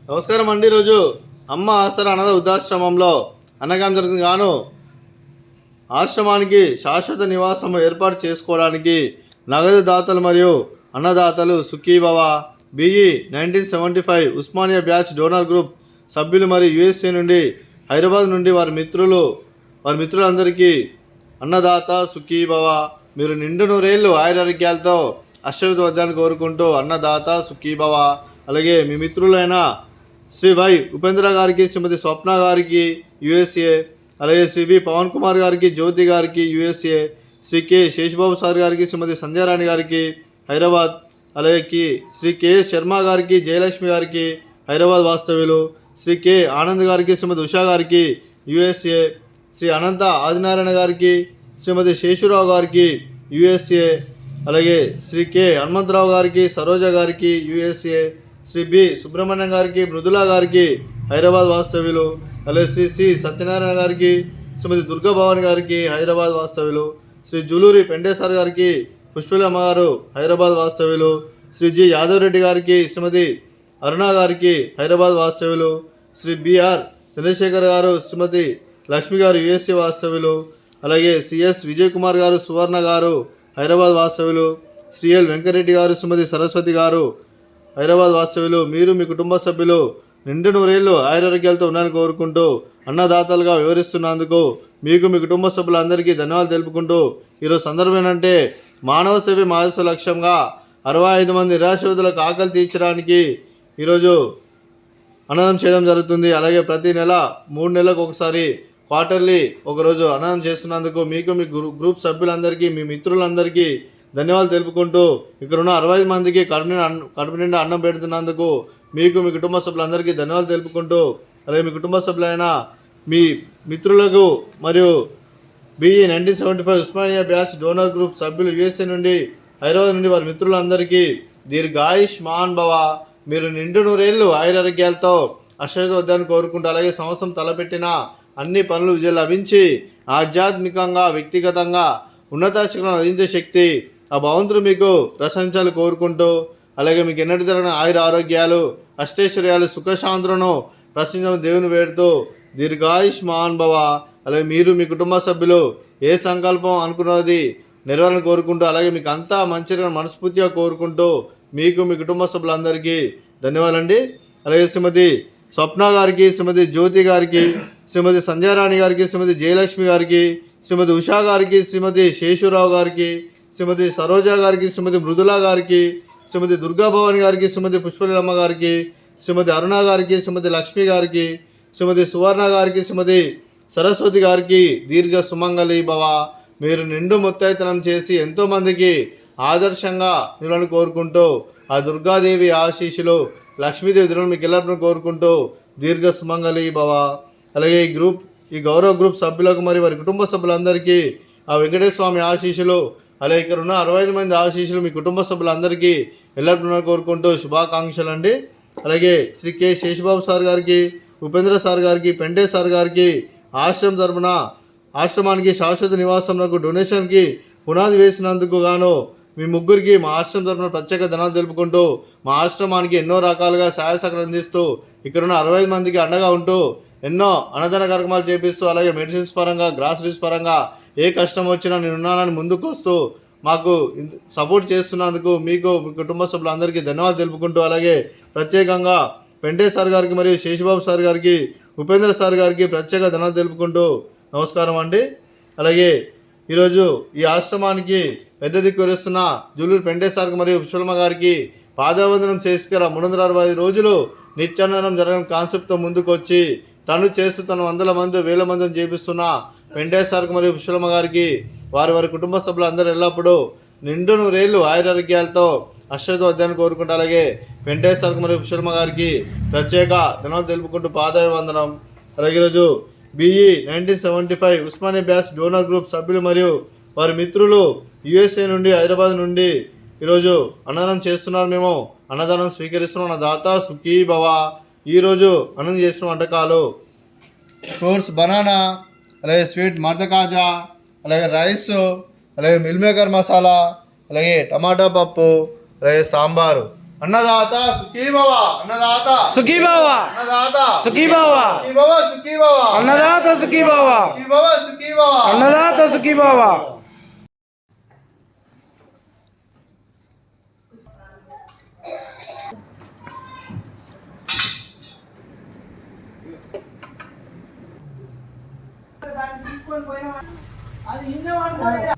నమస్కారం అండి. ఈరోజు అమ్మ ఆసరా అనాథ వృద్ధాశ్రమంలో అన్నదానం జరుగుతుంది గాను ఆశ్రమానికి శాశ్వత నివాసం ఏర్పాటు చేసుకోవడానికి నగదు దాతలు మరియు అన్నదాతలు సుఖీభవ BE 1975 Osmania batch donor group సభ్యులు మరియు యుఎస్ఏ నుండి హైదరాబాద్ నుండి వారి మిత్రులందరికీ అన్నదాత సుఖీభవ మీరు నిండు నూరేళ్ళు ఆయురారోగ్యాలతో అష్టవిధాన్ని కోరుకుంటూ అన్నదాత సుఖీభవ. అలాగే మీ మిత్రులైన శ్రీ వై ఉపేంద్ర గారికి, శ్రీమతి స్వప్న గారికి యుఎస్ఏ, అలాగే శ్రీ వి పవన్ కుమార్ గారికి, జ్యోతి గారికి USA, Shri K Seshababu sir గారికి, శ్రీమతి సంధ్యారాణి గారికి హైదరాబాద్, అలాగే శ్రీ కె శర్మ గారికి, జయలక్ష్మి గారికి హైదరాబాద్ వాస్తవ్యులు, శ్రీ కె ఆనంద్ గారికి, శ్రీమతి ఉషా గారికి యుఎస్ఏ, శ్రీ అనంత ఆదినారాయణ గారికి, శ్రీమతి శేషురావు గారికి యుఎస్ఏ, అలాగే శ్రీ కె హనుమంతరావు గారికి, సరోజ గారికి యుఎస్ఏ, శ్రీ బి సుబ్రహ్మణ్యం గారికి, మృదులా గారికి హైదరాబాద్ వాస్తవ్యులు, అలాగే శ్రీ సి సత్యనారాయణ గారికి, శ్రీమతి దుర్గాభవాని గారికి హైదరాబాద్ వాస్తవ్యులు, శ్రీ జులూరి పెండేసార్ గారికి, పుష్పలమ్మ గారు హైదరాబాద్ వాస్తవ్యులు, శ్రీ జి యాదవ్ రెడ్డి గారికి, శ్రీమతి అరుణ గారికి హైదరాబాద్ వాస్తవ్యులు, శ్రీ బిఆర్ చంద్రశేఖర్ గారు, శ్రీమతి లక్ష్మి గారు యుఎస్ఏ వాస్తవ్యులు, అలాగే సిఎస్ విజయ్ కుమార్ గారు, సువర్ణ గారు హైదరాబాద్ వాస్తవ్యులు, శ్రీ ఎల్ వెంకరెడ్డి గారు, శ్రీమతి సరస్వతి గారు హైదరాబాద్ వాస్తవ్యులు. మీరు మీ కుటుంబ సభ్యులు నిండు నూరేళ్లు ఆయురారోగ్యాలతో ఉన్నారని కోరుకుంటూ అన్నదాతలుగా వివరిస్తున్నందుకు మీకు మీ కుటుంబ సభ్యులందరికీ ధన్యవాదాలు తెలుపుకుంటూ ఈరోజు సందర్భం ఏంటంటే మానవ సేవే మానవ లక్ష్యంగా 65 మంది నిరాశ్రితులకు ఆకలి తీర్చడానికి ఈరోజు అన్నదానం చేయడం జరుగుతుంది. అలాగే ప్రతి నెల 3 నెలలకు ఒకసారి క్వార్టర్లీ ఒకరోజు అన్నదానం చేస్తున్నందుకు మీకు మీ గ్రూప్ సభ్యులందరికీ, మీ మిత్రులందరికీ ధన్యవాదాలు తెలుపుకుంటూ ఇక్కడ ఉన్న 65 మందికి కడుపు నిండా అన్నం పెడుతున్నందుకు మీకు మీ కుటుంబ సభ్యులందరికీ ధన్యవాదాలు తెలుపుకుంటూ, అలాగే మీ కుటుంబ సభ్యులైన మీ మిత్రులకు మరియు BE 1975 Osmania batch donor group సభ్యులు యుఎస్ఏ నుండి, హైదరాబాద్ నుండి వారి మిత్రులందరికీ దీర్ఘాయుష్మాన్ భవ, మీరు నిండు నూరేళ్లు ఆయురారోగ్యాలతో అష్టైశ్వర్యాన్ని కోరుకుంటూ, అలాగే సంవత్సరం తలపెట్టిన అన్ని పనులు విజయం లభించి ఆధ్యాత్మికంగా వ్యక్తిగతంగా ఉన్నత శిఖరం అందించే శక్తి ఆ భగవంతుడు మీకు ప్రశంసలు కోరుకుంటూ, అలాగే మీకు ఎన్నటి జరిగిన ఆయుర ఆరోగ్యాలు అష్టైశ్వర్యాలు సుఖశాంతులను ప్రశ్నించడం దేవుని వేడుతూ దీర్ఘాయుష్మాన్ భవ. అలాగే మీరు మీ కుటుంబ సభ్యులు ఏ సంకల్పం అనుకున్నది నెరవేరని కోరుకుంటూ, అలాగే మీకు అంతా మంచిగా మనస్ఫూర్తిగా కోరుకుంటూ మీకు మీ కుటుంబ సభ్యులందరికీ ధన్యవాదాలండి. అలాగే శ్రీమతి స్వప్న గారికి, శ్రీమతి జ్యోతి గారికి, శ్రీమతి సంధ్యారాణి గారికి, శ్రీమతి జయలక్ష్మి గారికి, శ్రీమతి ఉషా గారికి, శ్రీమతి శేషురావు గారికి, శ్రీమతి సరోజ గారికి, శ్రీమతి మృదులా గారికి, శ్రీమతి దుర్గాభవాని గారికి, శ్రీమతి పుష్పలమ్మ గారికి, శ్రీమతి అరుణ గారికి, శ్రీమతి లక్ష్మి గారికి, శ్రీమతి సువర్ణ గారికి, శ్రీమతి సరస్వతి గారికి దీర్ఘ సుమంగళి భవ. మీరు నిండు ముత్తైతనం చేసి ఎంతోమందికి ఆదర్శంగా నిలవని కోరుకుంటూ ఆ దుర్గాదేవి ఆశీస్సులు లక్ష్మీదేవి దినం మీకు ఎల్లప్పుడూ కోరుకుంటూ దీర్ఘ సుమంగళి భవ. అలాగే ఈ గౌరవ గ్రూప్ సభ్యులకు మరియు వారి కుటుంబ సభ్యులందరికీ ఆ వెంకటేశ్వర స్వామి ఆశీస్సులు, అలాగే ఇక్కడ ఉన్న 65 మంది ఆశీస్సులు మీ కుటుంబ సభ్యులందరికీ ఎల్లప్పుడూ కోరుకుంటూ శుభాకాంక్షలు అండి. అలాగే శ్రీ కె శేషబాబు సార్ గారికి, ఉపేంద్ర సార్ గారికి, పెండే సార్ గారికి ఆశ్రమం తరపున ఆశ్రమానికి శాశ్వత నివాసంలో డొనేషన్కి పునాది వేసినందుకు గాను మీ ముగ్గురికి మా ఆశ్రమం తరపున ప్రత్యేక ధనాలు తెలుపుకుంటూ మా ఆశ్రమానికి ఎన్నో రకాలుగా సహాయ సహకారం అందిస్తూ ఇక్కడున్న 65 మందికి అండగా ఉంటూ ఎన్నో అన్నదాన కార్యక్రమాలు చేపిస్తూ, అలాగే మెడిసిన్స్ పరంగా గ్రాసరీస్ పరంగా ఏ కష్టం వచ్చినా నేనున్నానని ముందుకు వస్తూ మాకు సపోర్ట్ చేస్తున్నందుకు మీకు మీ కుటుంబ సభ్యులందరికీ ధన్యవాదాలు తెలుపుకుంటూ, అలాగే ప్రత్యేకంగా పెంటే సార్ గారికి మరియు శేషబాబు సార్ గారికి, ఉపేంద్ర సార్ గారికి ప్రత్యేక ధన్యవాదాలు తెలుపుకుంటూ నమస్కారం అండి. అలాగే ఈరోజు ఈ ఆశ్రమానికి పెద్ద దిక్కు వరుస్తున్న జూలూరు పెంటే సార్కి మరియు పుష్పలమ్మ గారికి పాదవందనం చేసుకుర 365 రోజులు నిత్యాన్నదానం జరగని కాన్సెప్ట్తో ముందుకు వచ్చి తను చేస్తూ తను 100 మంది 1000 మందిని చేపిస్తున్న పెంటే సార్కి మరియు పుష్పలమ్మ గారికి వారి కుటుంబ సభ్యులు అందరూ ఎల్లప్పుడూ నిండు నూరేళ్లు ఆయురారోగ్యాలతో అష్టైశ్వర్యాన్ని కోరుకుంటూ, అలాగే పెంటే సార్కి మరియు పుష్పలమ్మ గారికి ప్రత్యేక ధన్యవాదాలు తెలుపుకుంటూ పాదవందనం. అలాగే ఈరోజు BE 1975 Osmania batch donor group సభ్యులు మరియు వారి మిత్రులు యుఎస్ఏ నుండి హైదరాబాద్ నుండి ఈరోజు అన్నదానం చేస్తున్నారు. మేము అన్నదానం స్వీకరిస్తున్నాం. నా దాత సుఖీ భవ. ఈరోజు అన్నం చేసిన వంటకాలు ఫ్రూట్స్ బనానా, అలాగే స్వీట్ మర్దకాజా, అలాగే రైస్, అలాగే మిల్ మేకర్ మసాలా, అలాగే టమాటా పప్పు, అలాగే సాంబారు. అన్నదాత సుఖీభవ అన్నదాత సుఖీభవ అన్నదాత సుఖీభవ సుఖీభవ సుఖీభవ అన్నదాత సుఖీభవ సుఖీభవ సుఖీభవ అన్నదాత సుఖీభవ. అది ఇన్నవాడు